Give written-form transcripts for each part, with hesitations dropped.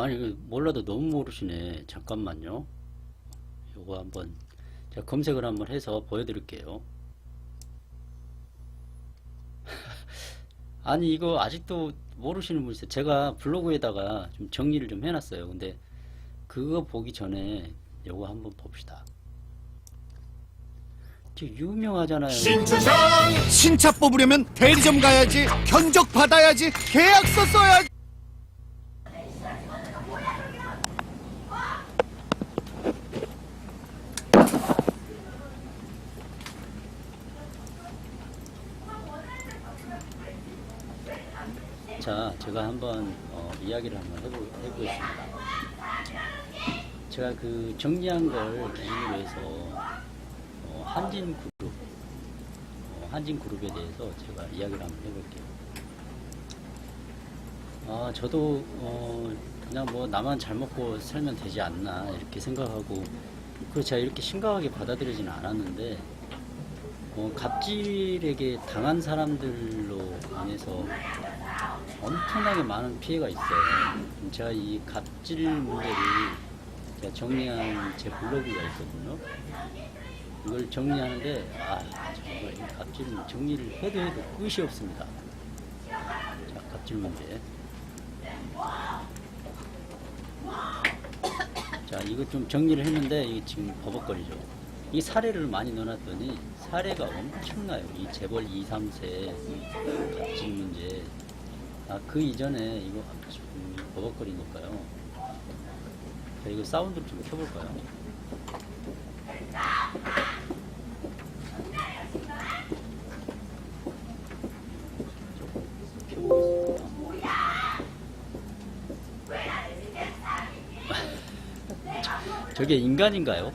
아니, 몰라도 너무 모르시네. 잠깐만요. 요거 한번 제가 검색을 한번 해서 보여드릴게요. 아니, 이거 아직도 모르시는 분 있어요. 제가 블로그에다가 좀 정리를 좀 해놨어요. 근데 그거 보기 전에 요거 한번 봅시다. 지금 유명하잖아요. 신차장! 신차 뽑으려면 대리점 가야지, 견적 받아야지, 계약서 써야지. 자, 제가 한번 이야기를 한번 해보겠습니다. 제가 그 정리한 걸 기준으로 해서 한진그룹, 한진그룹에 대해서 제가 이야기를 한번 해볼게요. 저도 그냥 뭐 나만 잘 먹고 살면 되지 않나 이렇게 생각하고, 그리고 제가 이렇게 심각하게 받아들이지는 않았는데 갑질에게 당한 사람들로 인해서 엄청나게 많은 피해가 있어요. 제가 이 갑질 문제를 제가 정리한 제 블로그가 있거든요. 이걸 정리하는데 정말 이 갑질은 정리를 해도 끝이 없습니다. 자, 갑질 문제. 자, 이거 좀 정리를 했는데 이게 지금 버벅거리죠. 이 사례를 많이 넣어놨더니 사례가 엄청나요. 이 재벌 2, 3세 갑질 문제. 그 이전에 이거 좀 버벅거리니까요. 자, 이거 사운드를 좀 켜볼까요? 켜보겠습니다. 저게 인간인가요?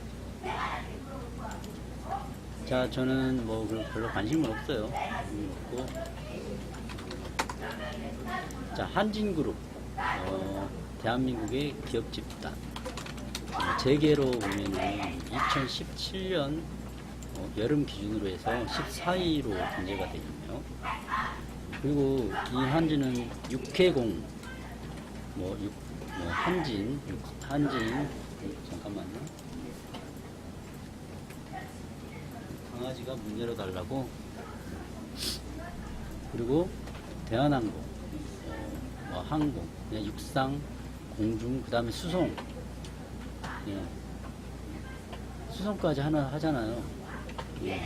자, 저는 뭐 별로 관심은 없어요. 없고. 자, 한진그룹, 대한민국의 기업 집단. 재계로 보면은 2017년 여름 기준으로 해서 14위로 등재가 되어 있네요. 그리고 이 한진은 육해공, 한진, 잠깐만요. 강아지가 문 열어달라고. 그리고 대한항공, 항공, 그냥 육상, 공중, 그 다음에 수송. 예. 수송까지 하나 하잖아요. 예.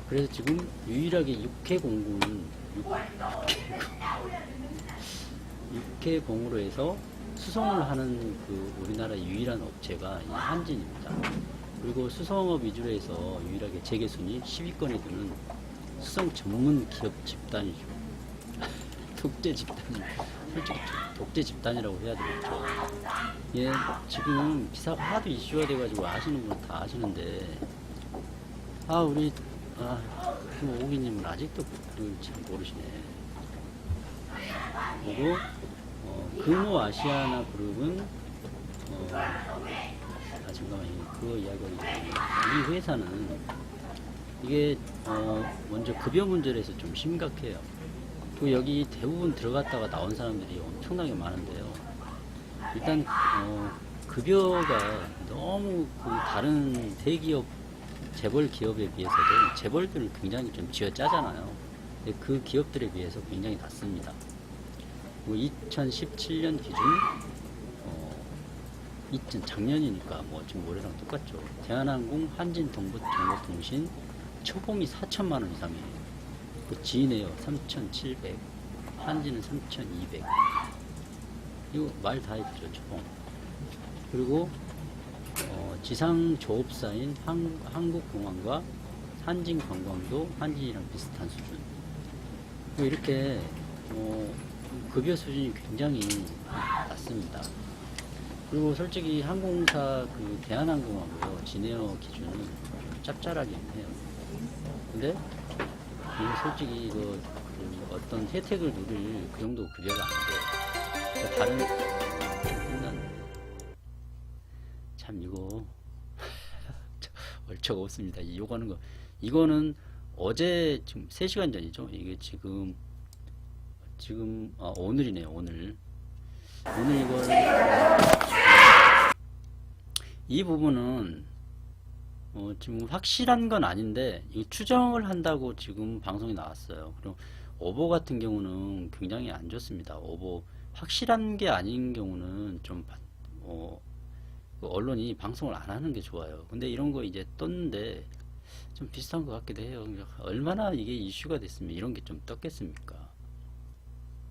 그래서 지금 유일하게 육해공으로 해서 수송을 하는 그 우리나라 유일한 업체가 이 한진입니다. 그리고 수송업 위주로 해서 유일하게 재계순위 10위권에 드는 수송 전문 기업 집단이죠. 독재 집단이, 솔직히 독재 집단이라고 해야 되겠죠. 예, 지금 기사가 하도 이슈가 돼가지고 아시는 분은 다 아시는데, 우리 오기님은 아직도 그걸 잘 모르시네. 그리고 금호 아시아나 그룹은 잠깐만요. 그거 이야기하기 이 회사는 이게 먼저 급여 문제를 해서 좀 심각해요. 그 여기 대부분 들어갔다가 나온 사람들이 엄청나게 많은데요. 일단 급여가 너무 그 다른 대기업 재벌 기업에 비해서도 재벌들은 굉장히 좀 쥐어짜잖아요. 근데 그 기업들에 비해서 굉장히 낮습니다. 2017년 기준 작년이니까 뭐 지금 올해랑 똑같죠. 대한항공, 한진정보통신 초봉이 4천만 원 이상이에요. 그 지네요. 3,700. 한진은 3,200. 이거 말 다 했죠. 초봉. 그리고 지상 조업사인 한국공항과 한진관광도 한진이랑 비슷한 수준. 이렇게 급여 수준이 굉장히 낮습니다. 그리고 솔직히 항공사 그 대한항공하고요 진에어 기준은 좀 짭짤하긴 해요. 근데 이거 솔직히 그 어떤 혜택을 누릴 그 정도 급여가 안 돼요. 그러니까 다른 참 이거 얼척 없습니다. 요거는 이거는 어제 지금 3시간 전이죠. 이게 지금 오늘이네요. 오늘 오늘 이 부분은 지금 확실한 건 아닌데 이 추정을 한다고 지금 방송이 나왔어요. 그리고 오보 같은 경우는 굉장히 안 좋습니다. 오보 확실한 게 아닌 경우는 좀 그 언론이 방송을 안 하는 게 좋아요. 근데 이런 거 이제 떴는데 좀 비슷한 것 같기도 해요. 얼마나 이게 이슈가 됐으면 이런 게 좀 떴겠습니까?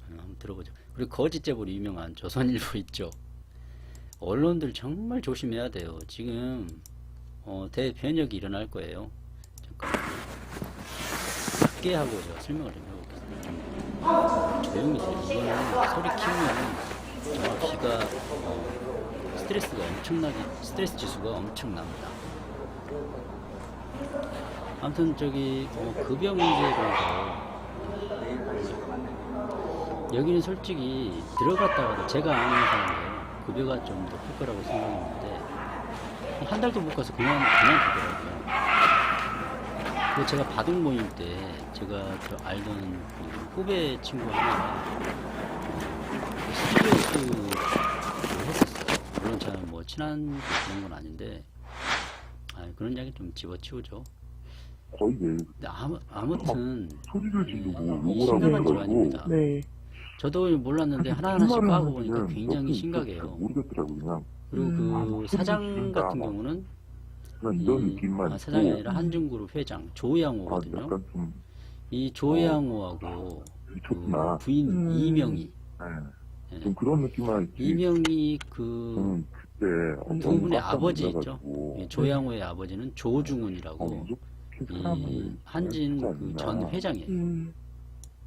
한번 들어보죠. 그리고 거짓제보로 유명한 조선일보 있죠. 언론들 정말 조심해야 돼요. 지금 대변혁이 일어날 거예요. 잠깐만요. 작게 하고 제가 설명을 좀 해보겠습니다. 좀 조용히 해요. 이거는 소리 키우면 정말 귀가 스트레스 지수가 엄청납니다. 아무튼 저기 급여 문제로 해서 여기는 솔직히 들어갔다가도 제가 아는 사람이에요. 급여가 좀 높을 거라고 생각했는데 한 달도 못 가서 그만두더라고요. 그리고 제가 바둑 모임 때 제가 알던 후배 친구 하나가 스튜디오스 했었어요. 물론 제가 뭐 친한 그런 건 아닌데 그런 이야기 좀 집어치우죠. 거의 매일 근데 아무튼 소리를 지르고 욕을 하고 심각한 있더라고. 질환입니다. 네. 저도 몰랐는데 하나하나씩 까고 보니까 굉장히 심각해요. 모르겠더라고 그냥. 그리고 그 사장 같은 경우는 그냥 이런 느낌만 사장이 있고. 아니라 한중그룹 회장 조양호거든요. 약간 좀 이 조양호하고 미쳤구나. 그 부인 이명희, 좀 그런 느낌만 있지. 이명희 그 그때 두 분의 깜짝 아버지 있죠. 놀라가지고. 이 조양호의 아버지는 조중훈이라고 이 한진 그 전 회장이에요.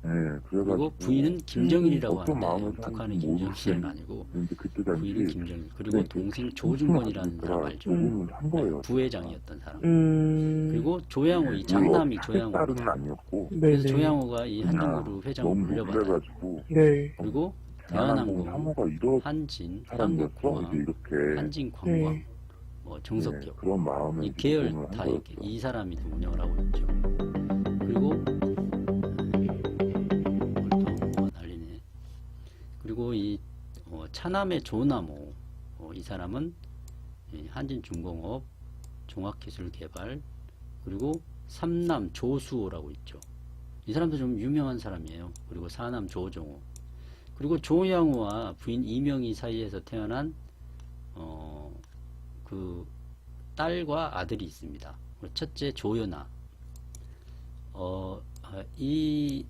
네, 그래가지고 그리고 부인은 김정일이라고 어떤 마음을 하는데 북한의 사는지 김정일은 아니고 근데 그때 당시 부인은 김정일 그리고 동생 조중권이라는 사람 알죠? 조금은 한 거예요. 부회장이었던 사람. 그리고 네, 조양호 이 장남이 조양호. 딸은 아니었고 그래서 네네. 조양호가 이 그냥 한중그룹 회장을 너무 물려받아요. 놀래가지고 네. 그리고 대한항공 대한항공, 사모가 이런 한진, 사람이었어. 이제 한국공항, 이렇게 한진관광, 네. 뭐 정석기업 그런 마음에 이 계열 이제 다 한 이렇게 거였어. 이 사람이 운영을 하고 있죠. 그리고 뭐가 난리네. 그리고 이 차남의 조남호 이 사람은 이 한진중공업 종합기술개발 그리고 삼남 조수호라고 있죠. 이 사람도 좀 유명한 사람이에요. 그리고 사남 조종호 그리고 조양호와 부인 이명희 사이에서 태어난 그 딸과 아들이 있습니다. 첫째 조연아. 이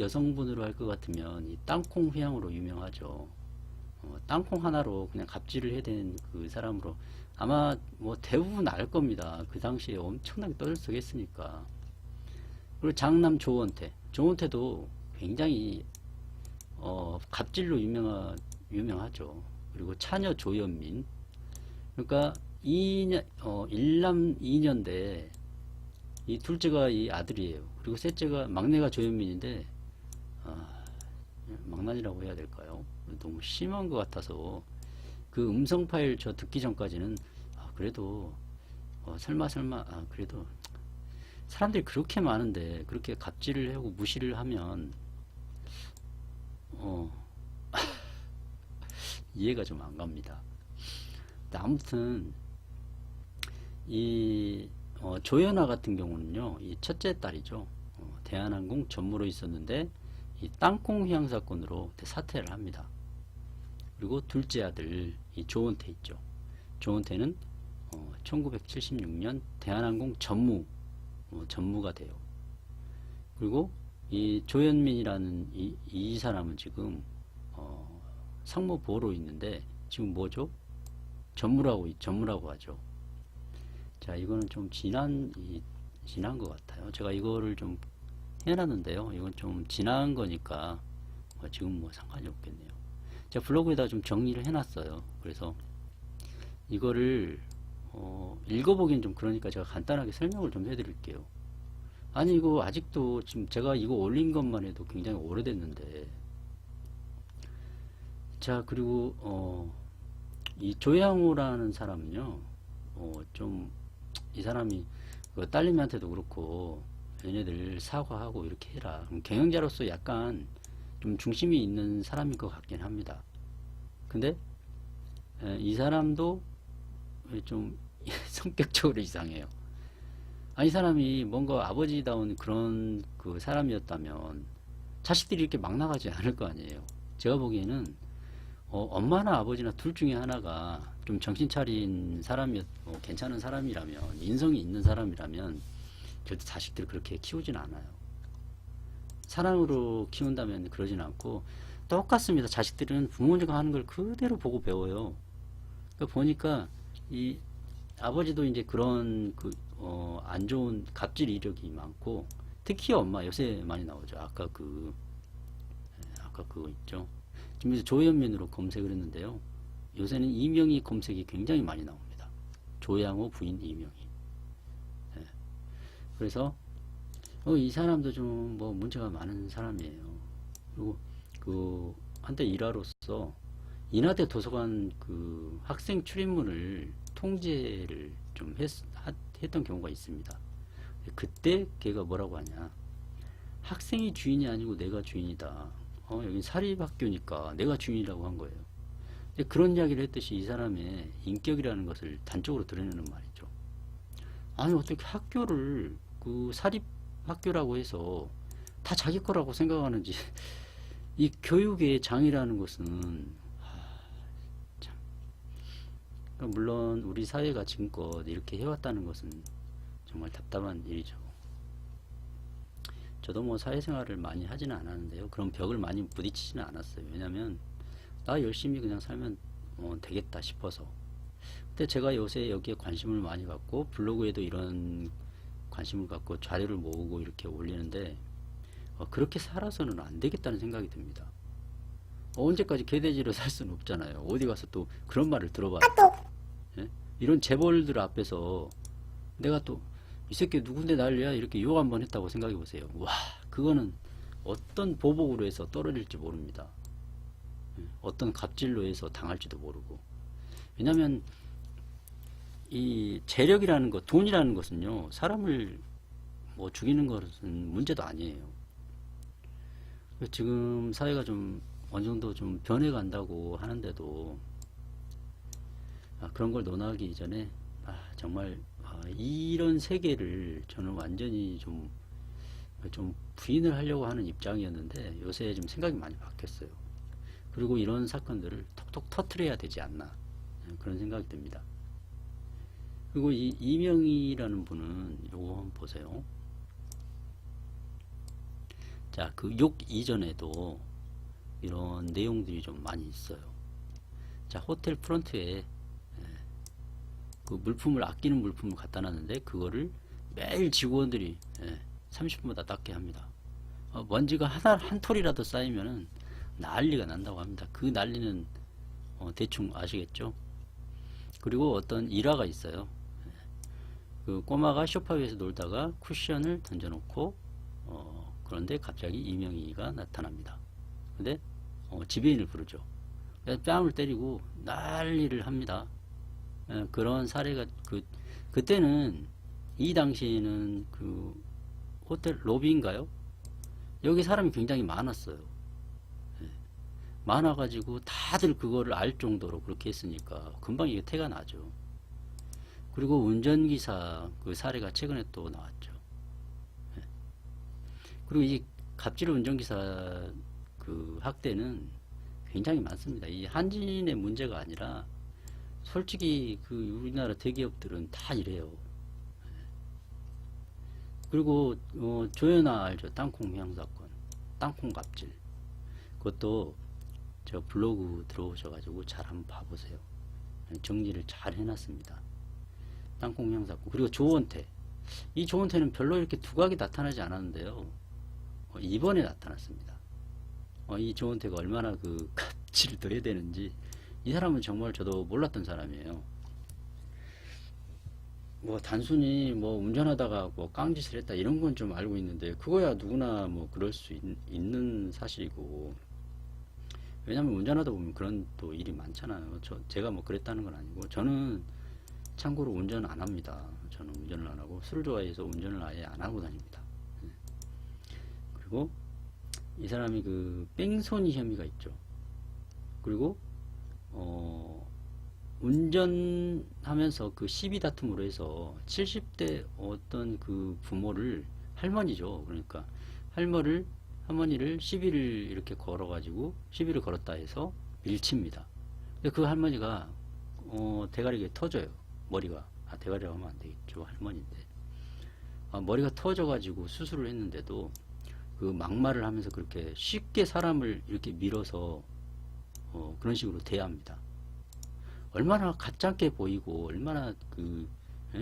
여성분으로 할 것 같으면 이 땅콩 회양으로 유명하죠. 땅콩 하나로 그냥 갑질을 해야 되는 그 사람으로 아마 뭐 대부분 알 겁니다. 그 당시에 엄청나게 떠들썩했으니까. 그리고 장남 조원태도 굉장히 갑질로 유명하죠. 그리고 차녀 조현민. 그러니까 일남 2년대 이 둘째가 이 아들이에요. 그리고 셋째가 막내가 조현민인데 망나니라고 해야 될까요? 너무 심한 것 같아서 그 음성 파일 저 듣기 전까지는 그래도 설마 그래도 사람들이 그렇게 많은데 그렇게 갑질을 하고 무시를 하면 이해가 좀 안 갑니다. 근데 아무튼 이 조연아 같은 경우는요, 이 첫째 딸이죠. 대한항공 전무로 있었는데 이 땅콩 회항 사건으로 사퇴를 합니다. 그리고 둘째 아들 이 조원태 있죠. 조원태는 1976년 대한항공 전무가 돼요. 그리고 이 조현민이라는 이 사람은 지금 상무보로 있는데 지금 뭐죠? 전무라고 하죠. 자, 이거는 좀 지난 것 같아요. 제가 이거를 좀 해놨는데요. 이건 좀 지난 거니까 지금 뭐 상관이 없겠네요. 제가 블로그에다 좀 정리를 해놨어요. 그래서 이거를 읽어보기는 좀 그러니까 제가 간단하게 설명을 좀 해드릴게요. 아니 이거 아직도 지금 제가 이거 올린 것만 해도 굉장히 오래됐는데 자 그리고 이 조양호라는 사람은요 좀 이 사람이 그 딸내미한테도 그렇고 얘네들 사과하고 이렇게 해라 경영자로서 약간 좀 중심이 있는 사람인 것 같긴 합니다. 근데 이 사람도 좀 성격적으로 이상해요. 이 사람이 뭔가 아버지다운 그런 그 사람이었다면 자식들이 이렇게 막 나가지 않을 거 아니에요. 제가 보기에는 엄마나 아버지나 둘 중에 하나가 좀 정신 차린 괜찮은 사람이라면, 인성이 있는 사람이라면 절대 자식들을 그렇게 키우진 않아요. 사랑으로 키운다면 그러진 않고 똑같습니다. 자식들은 부모님가 하는 걸 그대로 보고 배워요. 그러니까 보니까 이 아버지도 이제 그런 안 좋은 갑질 이력이 많고, 특히 엄마 요새 많이 나오죠. 아까 그거 있죠. 지금 조현민으로 검색을 했는데요. 요새는 이명희 검색이 굉장히 많이 나옵니다. 조양호 부인 이명희. 그래서 이 사람도 좀 뭐 문제가 많은 사람이에요. 그리고 한때 일화로서 인하대 도서관 그 학생 출입문을 통제를 좀 했던 경우가 있습니다. 그때 걔가 뭐라고 하냐, 학생이 주인이 아니고 내가 주인이다. 여기 사립학교니까 내가 주인이라고 한 거예요. 근데 그런 이야기를 했듯이 이 사람의 인격이라는 것을 단적으로 드러내는 말이죠. 아니 어떻게 학교를 그 사립학교라고 해서 다 자기 거라고 생각하는지. 이 교육의 장이라는 것은 참, 물론 우리 사회가 지금껏 이렇게 해왔다는 것은 정말 답답한 일이죠. 저도 뭐 사회생활을 많이 하지는 않았는데요. 그런 벽을 많이 부딪히지는 않았어요. 왜냐면 나 열심히 그냥 살면 되겠다 싶어서. 근데 제가 요새 여기에 관심을 많이 갖고 블로그에도 이런 관심을 갖고 자료를 모으고 이렇게 올리는데 그렇게 살아서는 안 되겠다는 생각이 듭니다. 언제까지 개돼지로 살 수는 없잖아요. 어디 가서 또 그런 말을 들어봐요. 예? 이런 재벌들 앞에서 내가 또 이 새끼 누군데 난리야 이렇게 욕 한번 했다고 생각해 보세요. 와, 그거는 어떤 보복으로 해서 떨어질지 모릅니다. 어떤 갑질로 해서 당할지도 모르고. 왜냐하면 이 재력이라는 것, 돈이라는 것은요, 사람을 뭐 죽이는 것은 문제도 아니에요. 지금 사회가 좀 어느 정도 좀 변해간다고 하는데도 그런 걸 논하기 전에 정말 이런 세계를 저는 완전히 좀 부인을 하려고 하는 입장이었는데 요새 좀 생각이 많이 바뀌었어요. 그리고 이런 사건들을 톡톡 터트려야 되지 않나 그런 생각이 듭니다. 그리고 이 이명희라는 분은 요거 한번 보세요. 자, 그 욕 이전에도 이런 내용들이 좀 많이 있어요. 자, 호텔 프런트에 그 물품을, 아끼는 물품을 갖다 놨는데 그거를 매일 직원들이 30분마다 닦게 합니다. 먼지가 한 톨이라도 쌓이면은 난리가 난다고 합니다. 그 난리는 대충 아시겠죠? 그리고 어떤 일화가 있어요. 그 꼬마가 소파 위에서 놀다가 쿠션을 던져놓고 그런데 갑자기 이명희가 나타납니다. 근데 지배인을 부르죠. 뺨을 때리고 난리를 합니다. 그런 사례가 그때는 이 당시에는 그 호텔 로비인가요? 여기 사람이 굉장히 많았어요. 많아가지고 다들 그거를 알 정도로 그렇게 했으니까 금방 이게 태가 나죠. 그리고 운전기사 그 사례가 최근에 또 나왔죠. 그리고 이 갑질 운전기사 그 학대는 굉장히 많습니다. 이 한진의 문제가 아니라 솔직히 그 우리나라 대기업들은 다 이래요. 그리고 조연아 알죠? 땅콩 향사건, 땅콩 갑질. 그것도 저 블로그 들어오셔가지고 잘 한번 봐보세요. 정리를 잘 해놨습니다. 땅콩 향사건. 그리고 조원태. 이 조원태는 별로 이렇게 두각이 나타나지 않았는데요. 이번에 나타났습니다. 이 조원태가 얼마나 그 갑질을 더 해야 되는지. 이 사람은 정말 저도 몰랐던 사람이에요. 뭐 단순히 뭐 운전하다가 뭐 깡짓을 했다 이런 건 좀 알고 있는데 그거야 누구나 뭐 그럴 수 있는 사실이고. 왜냐면 운전하다 보면 그런 또 일이 많잖아요. 제가 뭐 그랬다는 건 아니고 저는 참고로 운전 안 합니다. 저는 운전을 안 하고 술을 좋아해서 운전을 아예 안 하고 다닙니다. 그리고 이 사람이 그 뺑소니 혐의가 있죠. 그리고 운전하면서 그 시비 다툼으로 해서 70대 어떤 그 부모를, 할머니죠. 그러니까 할머니를 시비를 이렇게 걸어가지고, 시비를 걸었다 해서 밀칩니다. 근데 그 할머니가 대가리가 터져요. 머리가. 대가리라고 하면 안 되겠죠. 할머니인데. 머리가 터져가지고 수술을 했는데도 그 막말을 하면서 그렇게 쉽게 사람을 이렇게 밀어서 그런 식으로 대합니다. 얼마나 가짜게 보이고, 얼마나 그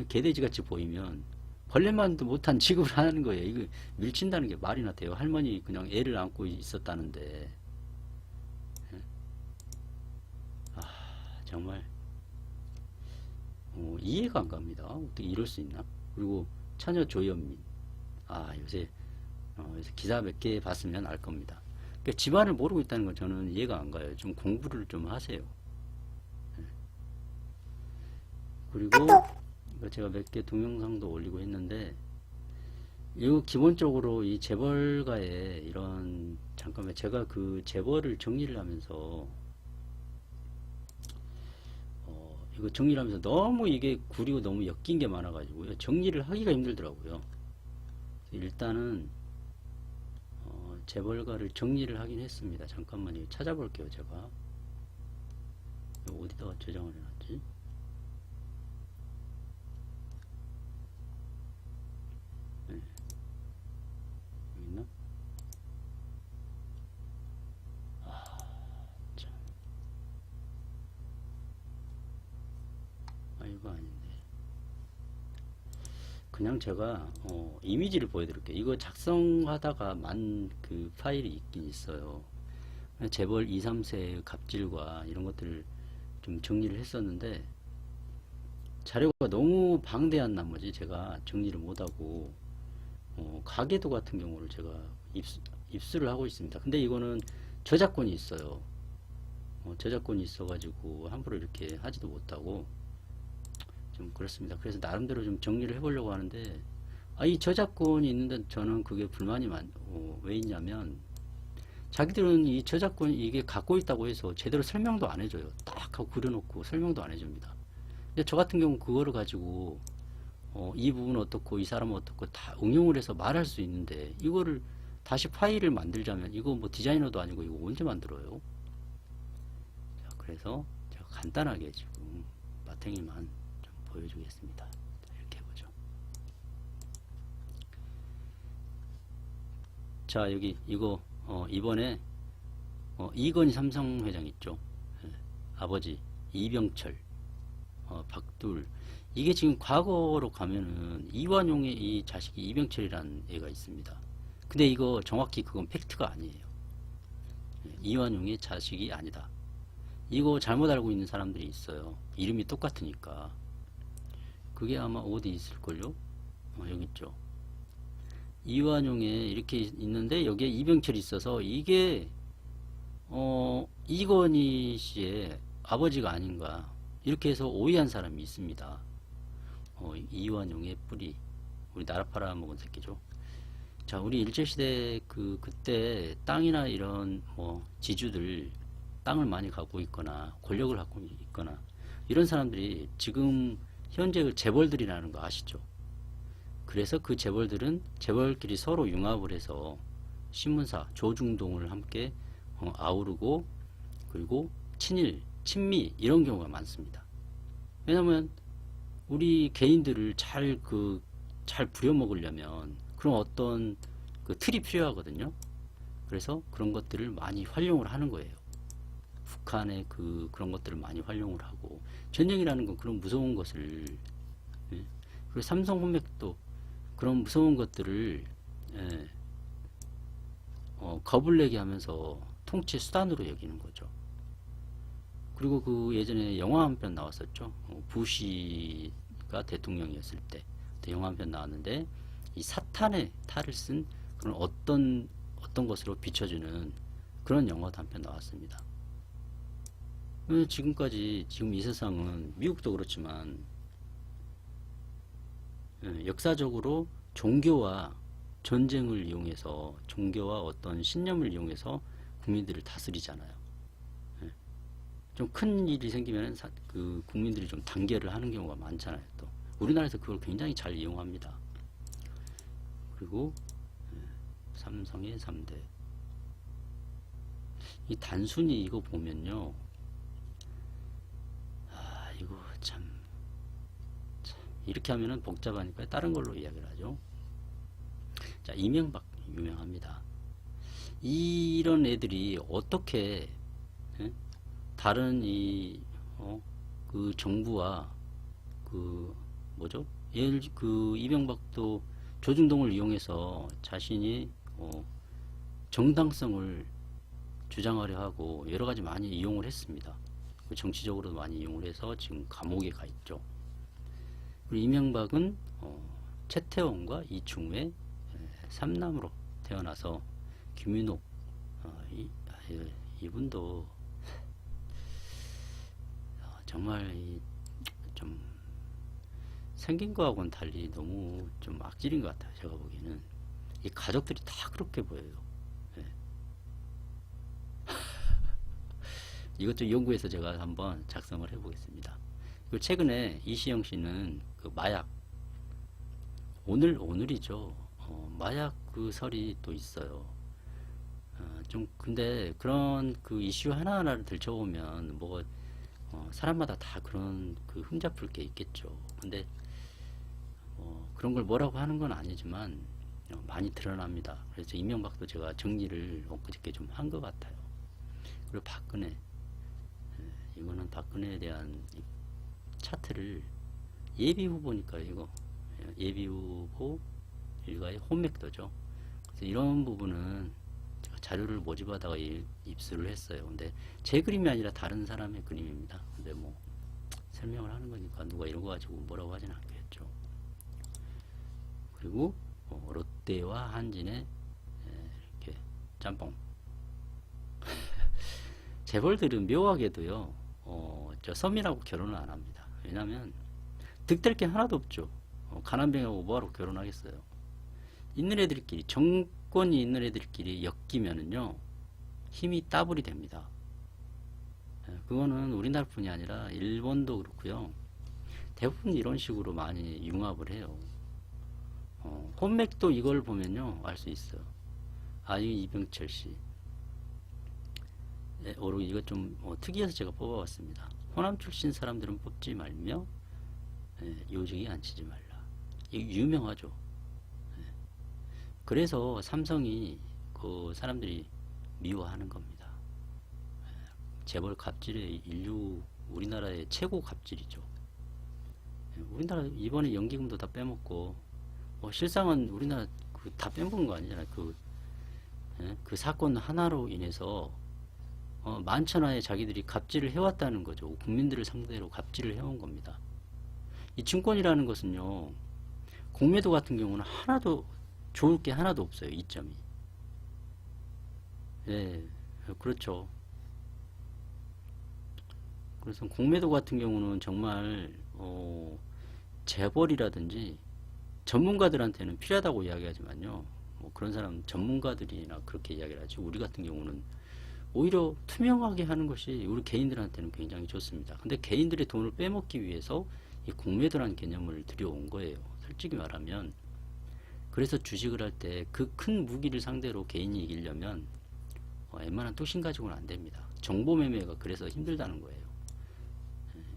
개돼지 같이 보이면 벌레만도 못한 취급을 하는 거예요. 이거 밀친다는 게 말이나 돼요. 할머니 그냥 애를 안고 있었다는데. 정말 이해가 안 갑니다. 어떻게 이럴 수 있나? 그리고 처녀 조현민, 요새 기사 몇 개 봤으면 알 겁니다. 그러니까 집안을 모르고 있다는 건 저는 이해가 안 가요. 좀 공부를 좀 하세요. 그리고 제가 몇 개 동영상도 올리고 했는데, 이거 기본적으로 이 재벌가의 이런, 잠깐만, 제가 그 재벌을 정리를 하면서 이거 정리를 하면서 너무 이게 구리고 너무 엮인 게 많아가지고요, 정리를 하기가 힘들더라고요. 일단은 재벌가를 정리를 하긴 했습니다. 잠깐만요, 찾아볼게요. 제가 어디다가 저장을 해놨지? 네. 여기 있나? 참. 이거 아닌데. 그냥 제가 이미지를 보여드릴게요. 이거 작성하다가 만 그 파일이 있긴 있어요. 재벌 2, 3세의 갑질과 이런 것들을 좀 정리를 했었는데, 자료가 너무 방대한 나머지 제가 정리를 못하고 가계도 같은 경우를 제가 입수를 하고 있습니다. 근데 이거는 저작권이 있어요. 저작권이 있어가지고 함부로 이렇게 하지도 못하고 좀 그렇습니다. 그래서 나름대로 좀 정리를 해보려고 하는데, 이 저작권이 있는데 저는 그게 불만이 왜 있냐면, 자기들은 이 저작권 이게 갖고 있다고 해서 제대로 설명도 안 해줘요. 딱 하고 그려놓고 설명도 안 해줍니다. 근데 저 같은 경우 그거를 가지고 이 부분은 어떻고 이 사람은 어떻고 다 응용을 해서 말할 수 있는데, 이거를 다시 파일을 만들자면 이거 뭐 디자이너도 아니고 이거 언제 만들어요? 자, 그래서 제가 간단하게 지금 바탕이만 좀 보여주겠습니다. 자, 이렇게 해보죠. 자, 여기 이거 이번에 이건희 삼성회장 있죠. 아버지 이병철, 박둘, 이게 지금 과거로 가면은 이완용의 이 자식이 이병철이라는 애가 있습니다. 근데 이거 정확히 그건 팩트가 아니에요. 이완용의 자식이 아니다. 이거 잘못 알고 있는 사람들이 있어요. 이름이 똑같으니까. 그게 아마 어디 있을걸요? 여기 있죠. 이완용에 이렇게 있는데 여기에 이병철이 있어서 이게 이건희 씨의 아버지가 아닌가, 이렇게 해서 오해한 사람이 있습니다. 이완용의 뿌리, 우리 나라 팔아먹은 새끼죠. 자, 우리 일제시대 그때 땅이나 이런 지주들 땅을 많이 갖고 있거나 권력을 갖고 있거나 이런 사람들이 지금 현재 재벌들이라는 거 아시죠? 그래서 그 재벌들은 재벌끼리 서로 융합을 해서 신문사 조중동을 함께 아우르고, 그리고 친일, 친미 이런 경우가 많습니다. 왜냐면 우리 개인들을 잘 부려먹으려면 그런 어떤 그 틀이 필요하거든요. 그래서 그런 것들을 많이 활용을 하는 거예요. 북한의 그런 것들을 많이 활용을 하고, 전쟁이라는 건 그런 무서운 것을, 그리고 삼성혼맥도 그런 무서운 것들을 겁을 내게 하면서 통치 수단으로 여기는 거죠. 그리고 그 예전에 영화 한 편 나왔었죠. 부시가 대통령이었을 때 영화 한 편 나왔는데, 이 사탄의 탈을 쓴 그런 어떤 것으로 비춰주는 그런 영화도 한 편 나왔습니다. 지금까지 지금 이 세상은 미국도 그렇지만 역사적으로 종교와 전쟁을 이용해서, 종교와 어떤 신념을 이용해서 국민들을 다스리잖아요. 좀 큰 일이 생기면 그 국민들이 좀 단결을 하는 경우가 많잖아요. 또 우리나라에서 그걸 굉장히 잘 이용합니다. 그리고 삼성의 3대. 이 단순히 이거 보면요, 이거 참 이렇게 하면은 복잡하니까 다른 걸로 이야기를 하죠. 자, 이명박 유명합니다. 이런 애들이 어떻게 다른 그 정부와 그 뭐죠? 그 이명박도 조중동을 이용해서 자신이 정당성을 주장하려 하고 여러 가지 많이 이용을 했습니다. 정치적으로도 많이 이용을 해서 지금 감옥에 가 있죠. 그리고 이명박은 최태원과 이충우의 3남으로 태어나서 김윤옥 이분도 정말 좀 생긴 거하고는 달리 너무 좀 악질인 것 같아요. 제가 보기에는 이 가족들이 다 그렇게 보여요. 네. 이것도 연구해서 제가 한번 작성을 해보겠습니다. 그리고 최근에 이시영 씨는 그 마약 오늘이죠. 마약 그 설이 또 있어요. 좀 근데 그런 그 이슈 하나하나를 들춰보면 뭐 사람마다 다 그런 그 흠잡을 게 있겠죠. 근데 그런 걸 뭐라고 하는 건 아니지만 많이 드러납니다. 그래서 이명박도 제가 정리를 엊그저께 좀 한 것 같아요. 그리고 박근혜, 이거는 박근혜에 대한 차트를 예비 후보니까 이거 예비 후보 일가의 홈맥도죠. 그래서 이런 부분은 제가 자료를 모집하다가 입수를 했어요. 근데 제 그림이 아니라 다른 사람의 그림입니다. 근데 뭐 설명을 하는 거니까 누가 이런 거 가지고 뭐라고 하진 않겠죠. 그리고 롯데와 한진의 이렇게 짬뽕. 재벌들은 묘하게도요, 저 서민하고 결혼을 안 합니다. 왜냐면 득될 게 하나도 없죠. 가난뱅이하고 뭐하러 결혼하겠어요. 있는 애들끼리, 정권이 있는 애들끼리 엮이면은요, 힘이 따블이 됩니다. 그거는 우리나라뿐이 아니라 일본도 그렇고요. 대부분 이런 식으로 많이 융합을 해요. 혼맥도 이걸 보면요, 알 수 있어요. 아유 이병철 씨. 네, 이거 좀 특이해서 제가 뽑아봤습니다. 호남 출신 사람들은 뽑지 말며 요직에 앉히지 말라. 이거 유명하죠. 네. 그래서 삼성이 그 사람들이 미워하는 겁니다. 재벌 갑질의 우리나라의 최고 갑질이죠. 우리나라 이번에 연기금도 다 빼먹고 실상은 우리나라 다 빼먹은 거 아니잖아요. 그 사건 하나로 인해서 만천하에 자기들이 갑질을 해왔다는 거죠. 국민들을 상대로 갑질을 해온 겁니다. 이 증권이라는 것은요, 공매도 같은 경우는 하나도 좋을 게 하나도 없어요. 이점이. 예, 그렇죠. 그래서 공매도 같은 경우는 정말 재벌이라든지 전문가들한테는 필요하다고 이야기하지만요, 뭐 그런 사람 전문가들이나 그렇게 이야기를 하지, 우리 같은 경우는 오히려 투명하게 하는 것이 우리 개인들한테는 굉장히 좋습니다. 근데 개인들의 돈을 빼먹기 위해서 이 공매도라는 개념을 들여온 거예요. 솔직히 말하면. 그래서 주식을 할 때 그 큰 무기를 상대로 개인이 이기려면 웬만한 뚝심 가지고는 안 됩니다. 정보 매매가 그래서 힘들다는 거예요.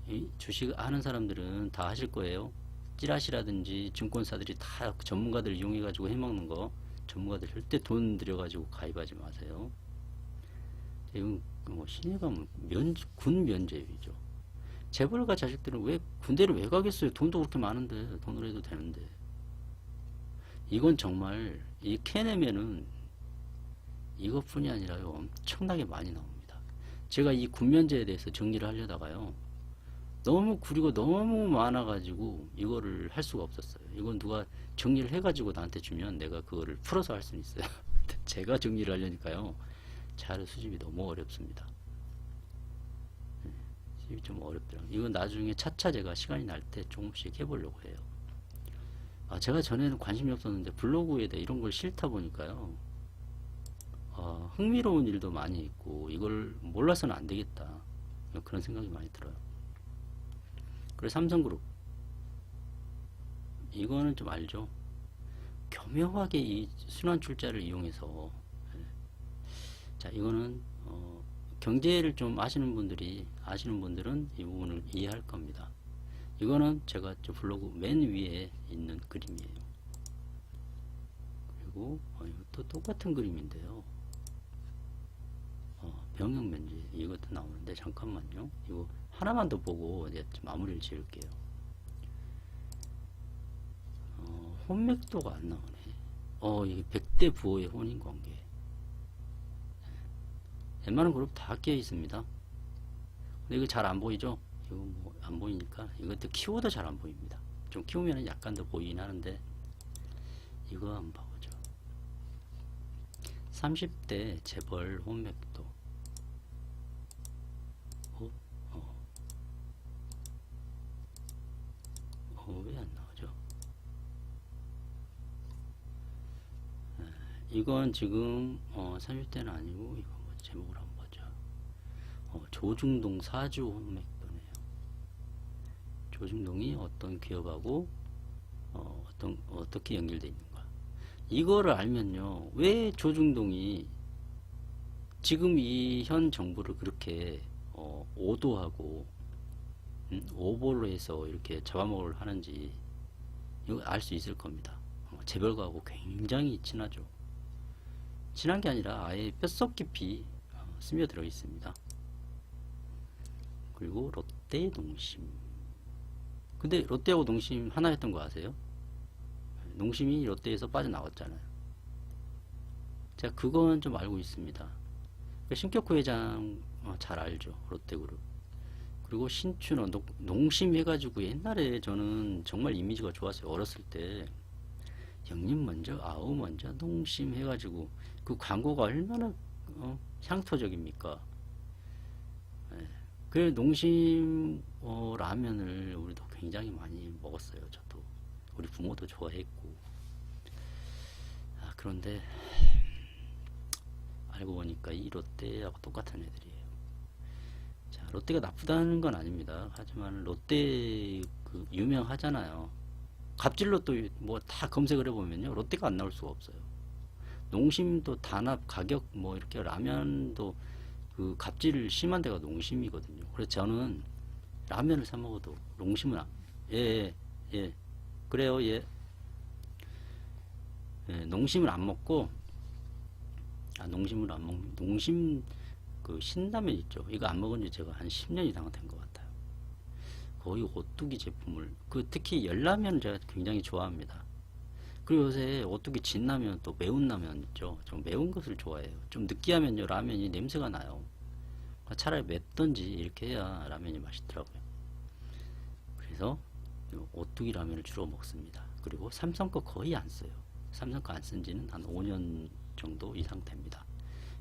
이 주식 하는 사람들은 다 하실 거예요. 찌라시라든지 증권사들이 다 전문가들 이용해 가지고 해먹는 거, 전문가들 절대 돈 들여 가지고 가입하지 마세요. 이건 신의 가문 군 면제위죠. 재벌가 자식들은 왜 군대를 왜 가겠어요? 돈도 그렇게 많은데, 돈으로 해도 되는데. 이건 정말 이 캐내면은 이것뿐이 아니라요, 엄청나게 많이 나옵니다. 제가 이 군면제에 대해서 정리를 하려다가요, 너무 구리고 너무 많아가지고 이거를 할 수가 없었어요. 이건 누가 정리를 해가지고 나한테 주면 내가 그거를 풀어서 할 수는 있어요. 제가 정리를 하려니까요, 자료 수집이 너무 어렵습니다. 수집이 좀 어렵더라고요. 이건 나중에 차차 제가 시간이 날 때 조금씩 해보려고 해요. 제가 전에는 관심이 없었는데 블로그에다 이런 걸 싫다 보니까요, 흥미로운 일도 많이 있고 이걸 몰라서는 안 되겠다. 그런 생각이 많이 들어요. 그래서 삼성그룹 이거는 좀 알죠. 교묘하게 이 순환출자를 이용해서 자 이거는 경제를 좀 아시는 분들은 이 부분을 이해할 겁니다. 이거는 제가 저 블로그 맨 위에 있는 그림이에요. 그리고 이것도 똑같은 그림인데요. 병역 면제 이것도 나오는데 잠깐만요. 이거 하나만 더 보고 이제 마무리를 지을게요. 혼맥도가 안 나오네. 이게 100대 부호의 혼인관계. 웬만한 그룹 다 끼어 있습니다. 근데 이거 잘 안 보이죠? 이거 뭐 안 보이니까 이것도 키워도 잘 안 보입니다. 좀 키우면 약간 더 보이긴 하는데 이거 한번 봐보죠. 30대 재벌 혼맥도. 왜 안 나오죠? 이건 지금 30대는 아니고 이거 뭐 제목을 한번 보죠. 조중동 사주 혼맥도네요. 조중동이 어떤 기업하고 어떻게 연결되어 있는가. 이거를 알면요, 왜 조중동이 지금 이 현 정부를 그렇게 오도하고 오보를 해서 이렇게 잡아먹으려 하는지 이거 알 수 있을 겁니다. 재벌가하고 굉장히 친하죠. 친한 게 아니라 아예 뼛속 깊이 스며들어 있습니다. 그리고 롯데 농심. 근데 롯데하고 농심 하나였던 거 아세요? 농심이 롯데에서 빠져나왔잖아요. 제가 그건 좀 알고 있습니다. 신격호 회장 잘 알죠. 롯데그룹. 그리고 신춘호 농심 해가지고 옛날에 저는 정말 이미지가 좋았어요. 어렸을 때 형님 먼저 아우 먼저 농심 해가지고 그 광고가 얼마나 향토적입니까. 그 농심 라면을 우리도 굉장히 많이 먹었어요. 저도 우리 부모도 좋아했고. 그런데 알고 보니까 이 롯데하고 똑같은 애들이에요. 자, 롯데가 나쁘다는 건 아닙니다. 하지만 롯데 그 유명하잖아요. 갑질로 또 뭐 다 검색을 해보면요, 롯데가 안 나올 수가 없어요. 농심도 단합 가격 뭐 이렇게 라면도 그 갑질 심한 데가 농심이거든요. 그래서 저는 라면을 사 먹어도 농심은 예 그래요. 예, 농심을 안 먹고 농심을 안 먹는 농심 그 신라면 있죠. 이거 안 먹은 지 제가 한 10년 이상 된 것 같아요. 거의 오뚜기 제품을 특히 열라면을 제가 굉장히 좋아합니다. 그리고 요새 오뚜기 진라면 또 매운 라면 있죠. 좀 매운 것을 좋아해요. 좀 느끼하면요 라면이 냄새가 나요. 차라리 맵던지 이렇게 해야 라면이 맛있더라고요. 그래서 오뚜기 라면을 주로 먹습니다. 그리고 삼성 거 거의 안 써요. 삼성 거 안 쓴 지는 한 5년 정도 이상 됩니다.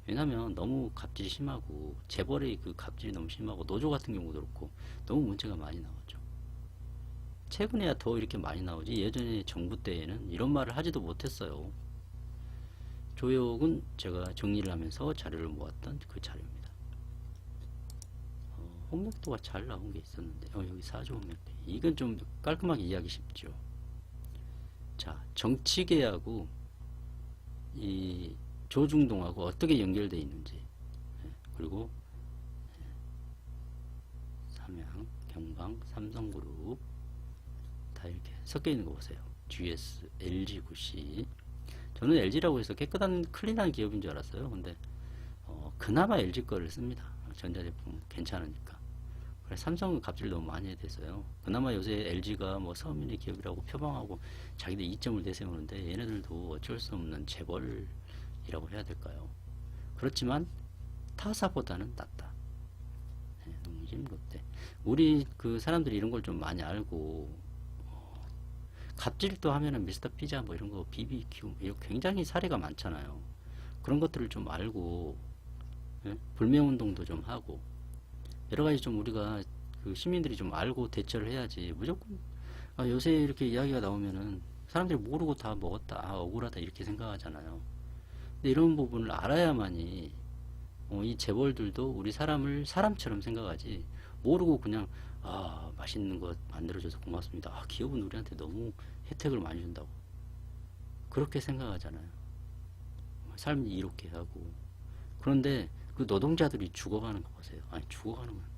왜냐면 너무 갑질이 심하고 재벌의 그 갑질이 너무 심하고 노조 같은 경우도 그렇고 너무 문제가 많이 나오죠. 최근에야 더 이렇게 많이 나오지 예전에 정부 때에는 이런 말을 하지도 못했어요. 조역은 제가 정리를 하면서 자료를 모았던 그 자료입니다. 혼맥도가 잘 나온 게 있었는데 여기 사주 혼맥도 이건 좀 깔끔하게 이해하기 쉽죠. 자, 정치계하고 이 조중동하고 어떻게 연결되어 있는지, 그리고 삼양, 경방, 삼성그룹 다 이렇게 섞여 있는 거 보세요. GS, LG 구시. 저는 LG라고 해서 깨끗한 클린한 기업인 줄 알았어요. 근데 그나마 LG 거를 씁니다. 전자제품 괜찮으니까. 그래서 삼성은 갑질 너무 많이 돼서요. 그나마 요새 LG가 뭐 서민의 기업이라고 표방하고 자기들 이점을 내세우는데 얘네들도 어쩔 수 없는 재벌이라고 해야 될까요? 그렇지만 타사보다는 낫다. 농심, 롯데. 우리 그 사람들이 이런 걸 좀 많이 알고 갑질도 하면은 미스터 피자 뭐 이런 거 BBQ 이런 굉장히 사례가 많잖아요. 그런 것들을 좀 알고 불매운동도 좀 하고 여러 가지 좀 우리가 그 시민들이 좀 알고 대처를 해야지. 무조건 요새 이렇게 이야기가 나오면은 사람들이 모르고 다 먹었다, 억울하다 이렇게 생각하잖아요. 근데 이런 부분을 알아야만이 이 재벌들도 우리 사람을 사람처럼 생각하지 모르고 그냥 맛있는 거 만들어줘서 고맙습니다. 기업은 우리한테 너무 혜택을 많이 준다고 그렇게 생각하잖아요. 삶이 이렇게 하고 그런데 그 노동자들이 죽어가는 거 보세요. 아니 죽어가는 건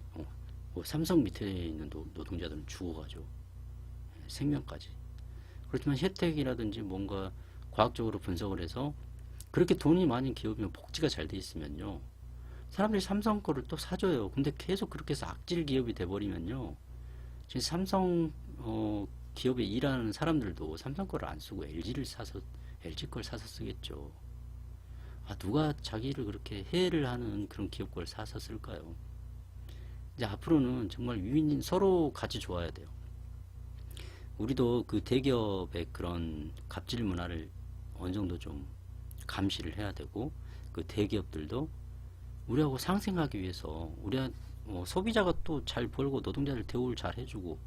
뭐 삼성 밑에 있는 노동자들은 죽어가죠. 생명까지. 그렇지만 혜택이라든지 뭔가 과학적으로 분석을 해서 그렇게 돈이 많은 기업이면 복지가 잘 돼 있으면요. 사람들이 삼성 거를 또 사줘요. 근데 계속 그렇게 해서 악질 기업이 돼버리면요. 지금 삼성 기업에 일하는 사람들도 삼성 거를 안 쓰고 LG 걸 사서 쓰겠죠. 누가 자기를 그렇게 해를 하는 그런 기업 걸 사서 쓸까요? 이제 앞으로는 정말 유인인 서로 같이 좋아야 돼요. 우리도 그 대기업의 그런 갑질 문화를 어느 정도 좀 감시를 해야 되고 그 대기업들도 우리하고 상생하기 위해서 소비자가 또 잘 벌고 노동자들 대우를 잘 해주고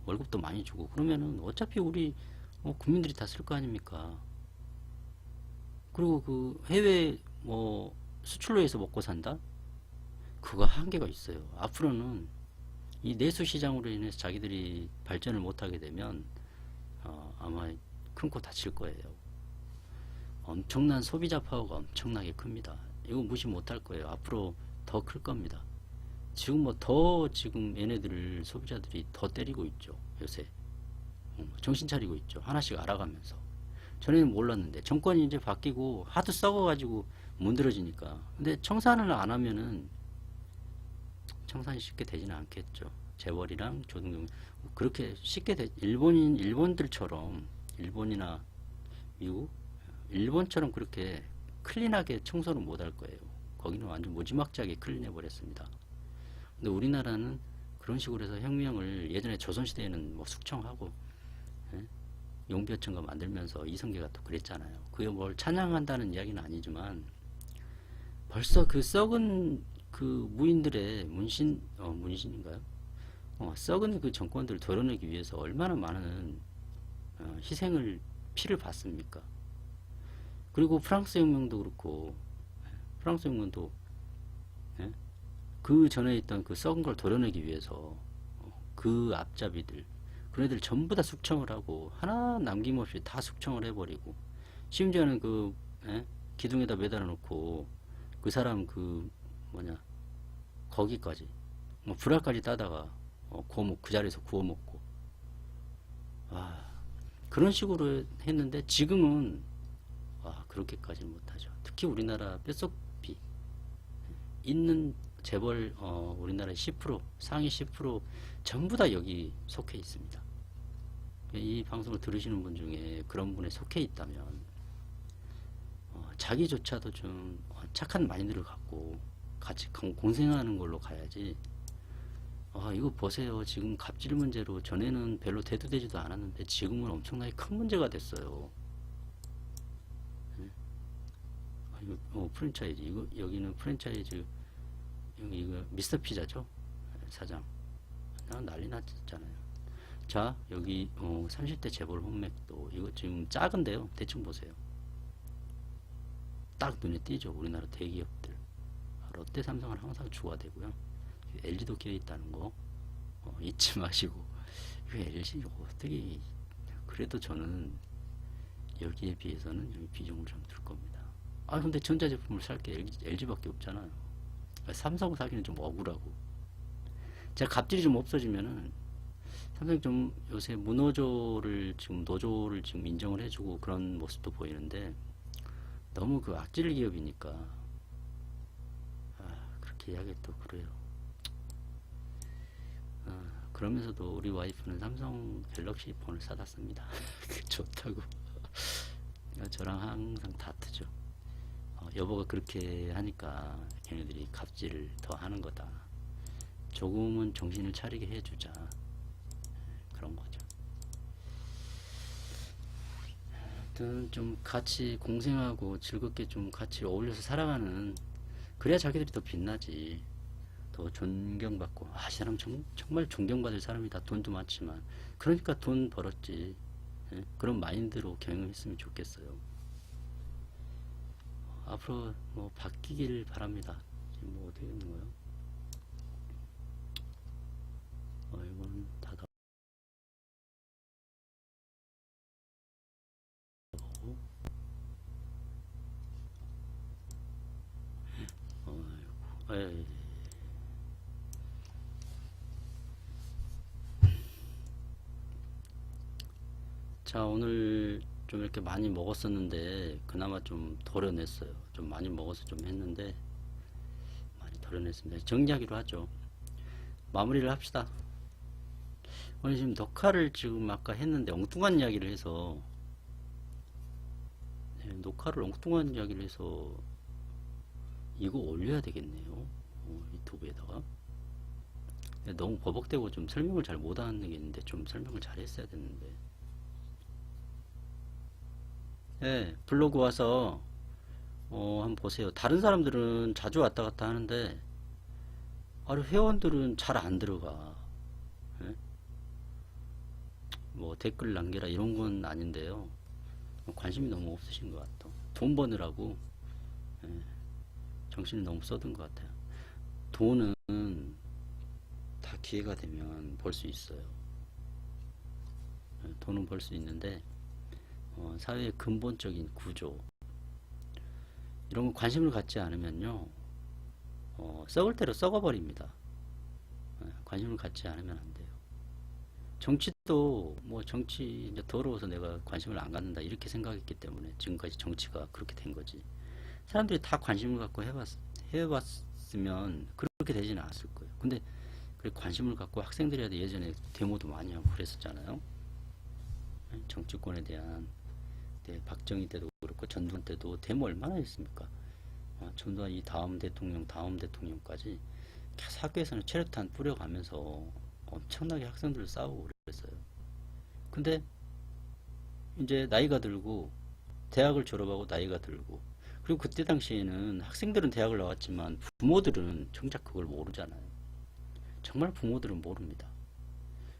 월급도 많이 주고 그러면은 어차피 우리 국민들이 다 쓸 거 아닙니까? 그리고 그 해외 수출로 해서 먹고 산다? 그거 한계가 있어요. 앞으로는 이 내수 시장으로 인해서 자기들이 발전을 못하게 되면 아마 큰 코 다칠 거예요. 엄청난 소비자 파워가 엄청나게 큽니다. 이거 무시 못할 거예요. 앞으로 더 클 겁니다. 지금 지금 얘네들을 소비자들이 더 때리고 있죠. 요새 정신 차리고 있죠. 하나씩 알아가면서. 전에는 몰랐는데 정권이 이제 바뀌고 하도 썩어가지고 문드러지니까. 근데 청산을 안 하면은 청산이 쉽게 되지는 않겠죠. 재벌이랑 조등등 그렇게 쉽게 일본들처럼 일본이나 미국, 일본처럼 그렇게 클린하게 청소를 못 할 거예요. 거기는 완전 무지막지하게 클린해 버렸습니다. 근데 우리나라는 그런 식으로 해서 혁명을 예전에 조선시대에는 숙청하고 용비어천가 만들면서 이성계가 또 그랬잖아요. 그게 뭘 찬양한다는 이야기는 아니지만 벌써 그 썩은 그 무인들의 문신인가요? 썩은 그 정권들을 도려내기 위해서 얼마나 많은 피를 봤습니까? 그리고 프랑스 혁명도 그렇고 프랑스 혁명도 그 전에 있던 그 썩은 걸 도려내기 위해서 그 앞잡이들 그런 애들 전부 다 숙청을 하고 하나 남김없이 다 숙청을 해버리고 심지어는 기둥에다 매달아 놓고 그 사람 거기까지 불알까지 따다가 그 자리에서 구워 먹고 그런 식으로 했는데 지금은 그렇게까지는 못하죠. 특히 우리나라 뼛속비 있는 재벌 우리나라의 10% 상위 10% 전부 다 여기 속해 있습니다. 이 방송을 들으시는 분 중에 그런 분에 속해 있다면 자기조차도 좀 착한 마인드를 갖고 같이 공생하는 걸로 가야지. 이거 보세요. 지금 갑질 문제로 전에는 별로 대두되지도 않았는데 지금은 엄청나게 큰 문제가 됐어요. 이거 프랜차이즈 여기는 프랜차이즈 이거 미스터 피자죠 사장. 난리 났잖아요. 자 여기 30대 재벌 혼맥도 이거 지금 작은데요. 대충 보세요. 딱 눈에 띄죠. 우리나라 대기업들 롯데 삼성은 항상 주화되고요. LG도 끼어 있다는 거 잊지 마시고 LG 어떻게 그래도 저는 여기에 비해서는 여기 비중을 좀 둘 겁니다. 근데 전자제품을 살 게 LG밖에 없잖아요. 삼성 사기는 좀 억울하고. 제가 갑질이 좀 없어지면은 삼성이 좀 요새 노조를 지금 인정을 해주고 그런 모습도 보이는데 너무 그 악질 기업이니까 그렇게 이야기 또 그래요. 그러면서도 우리 와이프는 삼성 갤럭시 폰을 사다 씁니다. 좋다고. 저랑 항상 다투죠. 여보가 그렇게 하니까 걔네들이 갑질을 더 하는 거다. 조금은 정신을 차리게 해주자. 그런 거죠. 하여튼 좀 같이 공생하고 즐겁게 좀 같이 어울려서 살아가는 그래야 자기들이 더 빛나지. 더 존경받고 이 사람 정말 존경받을 사람이다. 돈도 많지만 그러니까 돈 벌었지. 그런 마인드로 경영했으면 좋겠어요. 앞으로 바뀌길 바랍니다. 지금 뭐 어떻게 되는 거야? 이건 닫아보고. 아이고, 자, 오늘 좀 이렇게 많이 먹었었는데 그나마 좀 덜어냈어요. 좀 많이 먹어서 좀 했는데 많이 덜어냈습니다. 정리하기로 하죠. 마무리를 합시다. 오늘 지금 녹화를 지금 아까 했는데 엉뚱한 이야기를 해서, 네, 녹화를 엉뚱한 이야기를 해서 이거 올려야 되겠네요. 유튜브에다가. 너무 버벅대고 좀 설명을 잘 못하는 게 있는데 좀 설명을 잘 했어야 됐는데. 네, 블로그 와서 한번 보세요. 다른 사람들은 자주 왔다 갔다 하는데 회원들은 잘 안 들어가. 네? 뭐 댓글 남겨라 이런 건 아닌데요. 관심이 너무 없으신 것 같아. 돈 버느라고 정신을 너무 쏟은 것 같아요. 돈은 다 기회가 되면 벌 수 있어요. 돈은 벌 수 있는데 사회의 근본적인 구조 이런 거 관심을 갖지 않으면요 썩을 대로 썩어버립니다. 관심을 갖지 않으면 안 돼요. 정치도 뭐 정치 이제 더러워서 내가 관심을 안 갖는다 이렇게 생각했기 때문에 지금까지 정치가 그렇게 된 거지. 사람들이 다 관심을 갖고 해봤으면 그렇게 되지는 않았을 거예요. 근데 그래 관심을 갖고 학생들이라도 예전에 데모도 많이 하고 그랬었잖아요. 정치권에 대한 박정희 때도 그렇고 전두환 때도 데모 얼마나 했습니까? 전두환 이 다음 대통령까지 계속 학교에서는 체류탄 뿌려가면서 엄청나게 학생들 싸우고 그랬어요. 근데 이제 나이가 들고 대학을 졸업하고 나이가 들고 그리고 그때 당시에는 학생들은 대학을 나왔지만 부모들은 정작 그걸 모르잖아요. 정말 부모들은 모릅니다.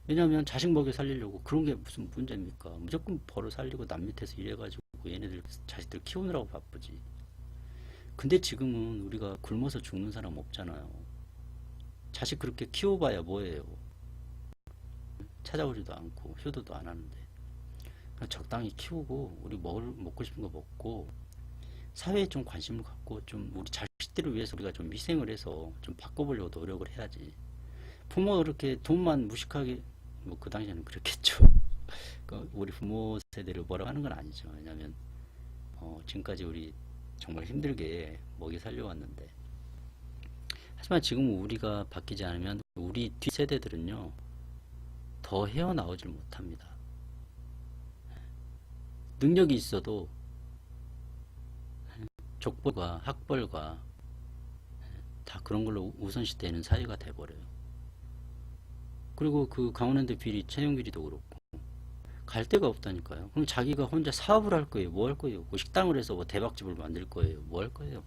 왜냐하면 자식 먹여 살리려고 그런 게 무슨 문제입니까? 무조건 벌어 살리고 남 밑에서 일해가지고 얘네들 자식들 키우느라고 바쁘지. 근데 지금은 우리가 굶어서 죽는 사람 없잖아요. 자식 그렇게 키워봐야 뭐예요? 찾아오지도 않고 효도도 안 하는데. 그러니까 적당히 키우고 우리 먹고 싶은 거 먹고 사회에 좀 관심을 갖고 좀 우리 자식들을 위해서 우리가 좀 희생을 해서 좀 바꿔보려고 노력을 해야지. 부모가 그렇게 돈만 무식하게 뭐 그 당시에는 그렇겠죠. 그러니까 우리 부모 세대를 뭐라고 하는 건 아니죠. 왜냐하면 지금까지 우리 정말 힘들게 먹여 살려왔는데 하지만 지금 우리가 바뀌지 않으면 우리 뒷세대들은요 더 헤어나오질 못합니다. 능력이 있어도 족벌과 학벌과 다 그런 걸로 우선시되는 사회가 돼버려요. 그리고 그 강원랜드 비리, 채용 비리도 그렇고 갈 데가 없다니까요. 그럼 자기가 혼자 사업을 할 거예요. 뭐 할 거예요? 뭐 식당을 해서 뭐 대박집을 만들 거예요. 뭐 할 거예요?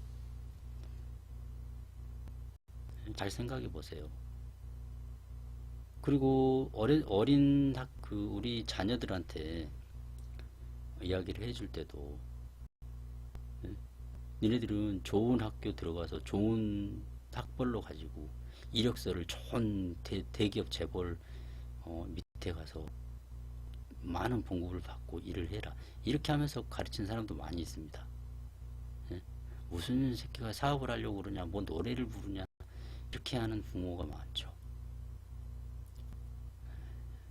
잘 생각해 보세요. 그리고 어린 우리 자녀들한테 이야기를 해줄 때도 니네들은 좋은 학교 들어가서 좋은 학벌로 가지고 이력서를 좋은 대기업 재벌 밑에 가서 많은 봉급을 받고 일을 해라 이렇게 하면서 가르친 사람도 많이 있습니다. 예? 무슨 새끼가 사업을 하려고 그러냐 뭐 노래를 부르냐 이렇게 하는 부모가 많죠.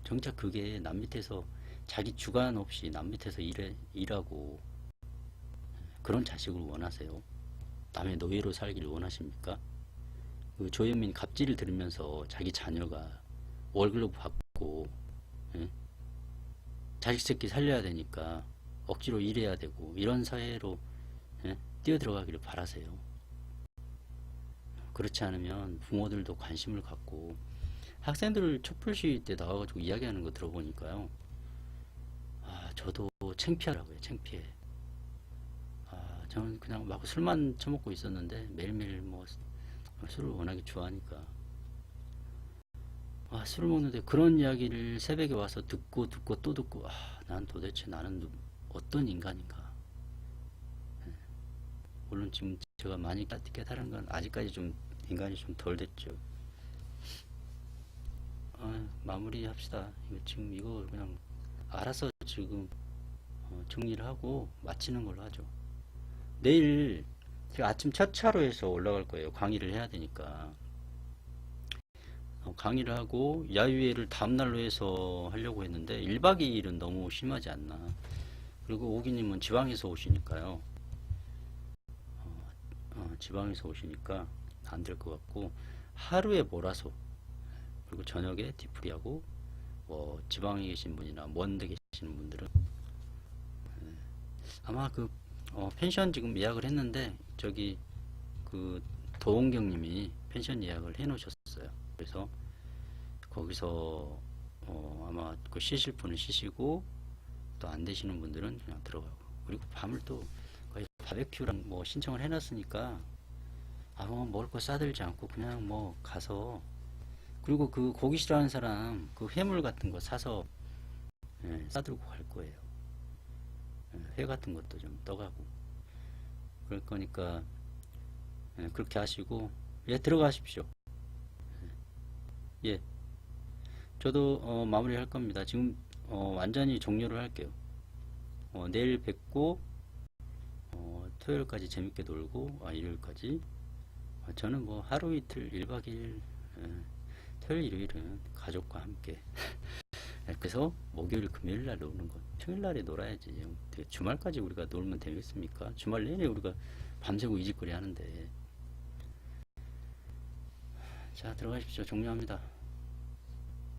정작 그게 남 밑에서 자기 주관 없이 남 밑에서 일하고 그런 자식을 원하세요? 남의 노예로 살기를 원하십니까? 그 조현민 갑질을 들으면서 자기 자녀가 월급을 받고 자식 새끼 살려야 되니까 억지로 일해야 되고 이런 사회로 뛰어들어가기를 바라세요. 그렇지 않으면 부모들도 관심을 갖고 학생들을 촛불 시위 때 나와가지고 이야기하는 거 들어보니까요. 저도 창피하더라고요. 창피해. 저는 그냥 막 술만 처먹고 있었는데 매일매일 뭐 술을 워낙에 좋아하니까 술을 먹는데 그런 이야기를 새벽에 와서 듣고 또 듣고 난 도대체 나는 어떤 인간인가. 물론 지금 제가 많이 깨달은 건 아직까지 좀 인간이 좀 덜 됐죠. 마무리 합시다. 이거 지금 이거 그냥 알아서 지금 정리를 하고 마치는 걸로 하죠. 내일 제가 아침 첫 차로 해서 올라갈 거예요. 강의를 해야 되니까. 강의를 하고 야유회를 다음날로 해서 하려고 했는데 1박 2일은 너무 심하지 않나. 그리고 오기님은 지방에서 오시니까요. 지방에서 오시니까 안 될 것 같고 하루에 몰아서 그리고 저녁에 뒤풀이하고 지방에 계신 분이나 먼데 계시는 분들은 아마 그 펜션 지금 예약을 했는데 저기 그 도원경님이 펜션 예약을 해 놓으셨어요. 그래서 거기서 아마 그 쉬실 분은 쉬시고 또 안 되시는 분들은 그냥 들어가고 그리고 밤을 또 거의 바베큐랑 뭐 신청을 해놨으니까 먹을 거 싸들지 않고 그냥 뭐 가서 그리고 그 고기 싫어하는 사람 그 해물 같은 거 사서 싸들고 갈 거예요. 회 같은 것도 좀 떠가고 그럴 거니까 그렇게 하시고 들어가십시오. 저도 마무리 할 겁니다. 지금 완전히 종료를 할게요. 내일 뵙고 토요일까지 재밌게 놀고 일요일까지 저는 뭐 하루 이틀 1박 2일 토요일 일요일은 가족과 함께 그래서 목요일 금요일 날 노는 것 평일 날에 놀아야지. 주말까지 우리가 놀면 되겠습니까? 주말 내내 우리가 밤새고 이짓거리 하는데. 자, 들어가십시오. 종료합니다.